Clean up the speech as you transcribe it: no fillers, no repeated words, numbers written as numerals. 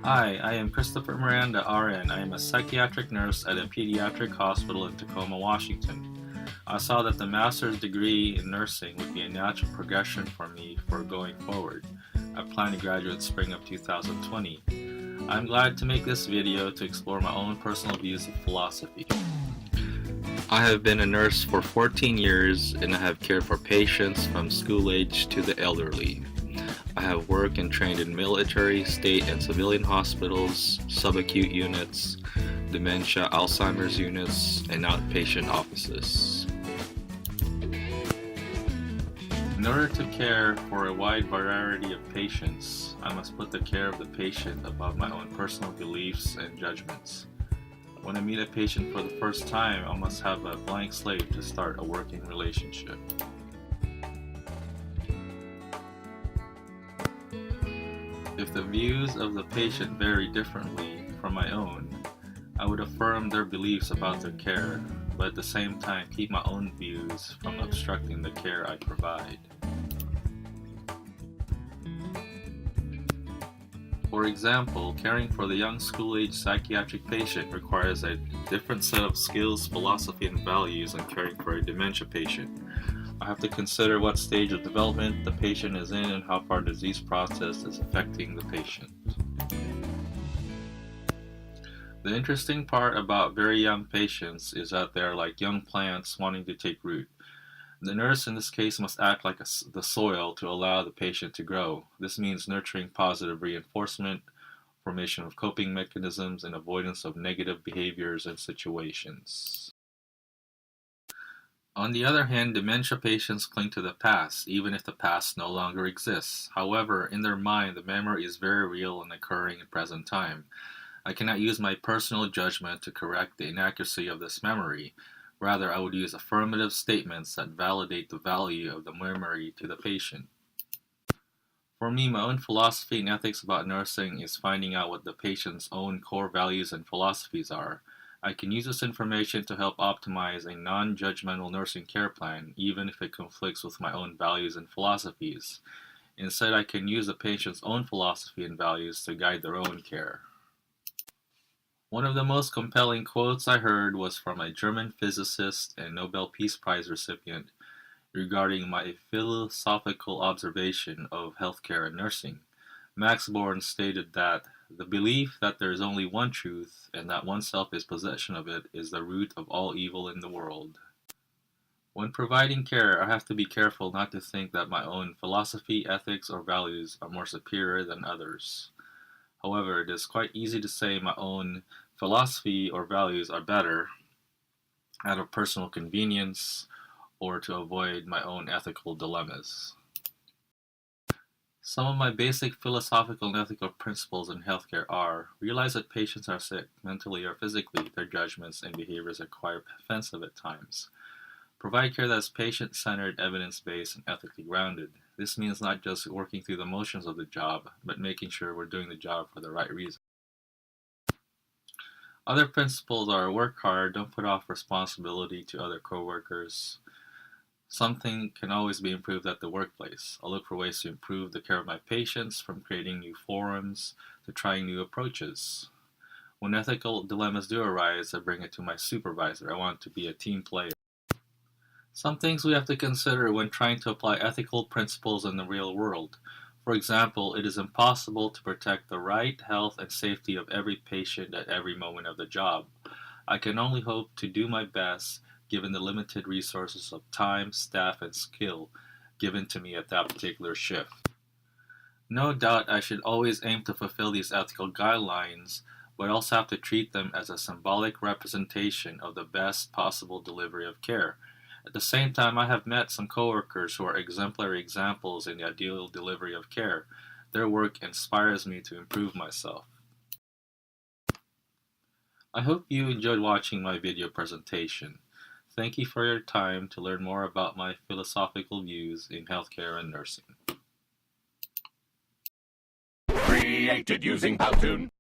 Hi, I am Christopher Miranda, RN. I am a psychiatric nurse at a pediatric hospital in Tacoma, Washington. I saw that the master's degree in nursing would be a natural progression for me for going forward. I plan to graduate spring of 2020. I'm glad to make this video to explore my own personal views of philosophy. I have been a nurse for 14 years and I have cared for patients from school age to the elderly. I have worked and trained in military, state, and civilian hospitals, subacute units, dementia, Alzheimer's units, and outpatient offices. In order to care for a wide variety of patients, I must put the care of the patient above my own personal beliefs and judgments. When I meet a patient for the first time, I must have a blank slate to start a working relationship. If the views of the patient vary differently from my own, I would affirm their beliefs about their care, but at the same time keep my own views from obstructing the care I provide. For example, caring for the young school-age psychiatric patient requires a different set of skills, philosophy, and values than caring for a dementia patient. I have to consider what stage of development the patient is in and how far the disease process is affecting the patient. The interesting part about very young patients is that they are like young plants wanting to take root. The nurse in this case must act like the soil to allow the patient to grow. This means nurturing positive reinforcement, formation of coping mechanisms, and avoidance of negative behaviors and situations. On the other hand, dementia patients cling to the past, even if the past no longer exists. However, in their mind, the memory is very real and occurring in present time. I cannot use my personal judgment to correct the inaccuracy of this memory. Rather, I would use affirmative statements that validate the value of the memory to the patient. For me, my own philosophy and ethics about nursing is finding out what the patient's own core values and philosophies are. I can use this information to help optimize a non-judgmental nursing care plan, even if it conflicts with my own values and philosophies. Instead, I can use the patient's own philosophy and values to guide their own care. One of the most compelling quotes I heard was from a German physicist and Nobel Peace Prize recipient regarding my philosophical observation of healthcare and nursing. Max Born stated that the belief that there is only one truth and that oneself is possession of it is the root of all evil in the world. When providing care, I have to be careful not to think that my own philosophy, ethics, or values are more superior than others. However, it is quite easy to say my own philosophy or values are better out of personal convenience or to avoid my own ethical dilemmas. Some of my basic philosophical and ethical principles in healthcare are: realize that patients are sick, mentally or physically. Their judgments and behaviors are quite offensive at times. Provide care that is patient-centered, evidence-based, and ethically grounded. This means not just working through the motions of the job, but making sure we're doing the job for the right reason. Other principles are: work hard, don't put off responsibility to other coworkers. Something can always be improved at the workplace. I'll look for ways to improve the care of my patients, from creating new forums to trying new approaches. When ethical dilemmas do arise, I bring it to my supervisor. I want to be a team player. Some things we have to consider when trying to apply ethical principles in the real world. For example, it is impossible to protect the right, health, and safety of every patient at every moment of the job. I can only hope to do my best given the limited resources of time, staff, and skill given to me at that particular shift. No doubt I should always aim to fulfill these ethical guidelines, but I also have to treat them as a symbolic representation of the best possible delivery of care. At the same time, I have met some coworkers who are exemplary examples in the ideal delivery of care. Their work inspires me to improve myself. I hope you enjoyed watching my video presentation. Thank you for your time to learn more about my philosophical views in healthcare and nursing. Created using Powtoon.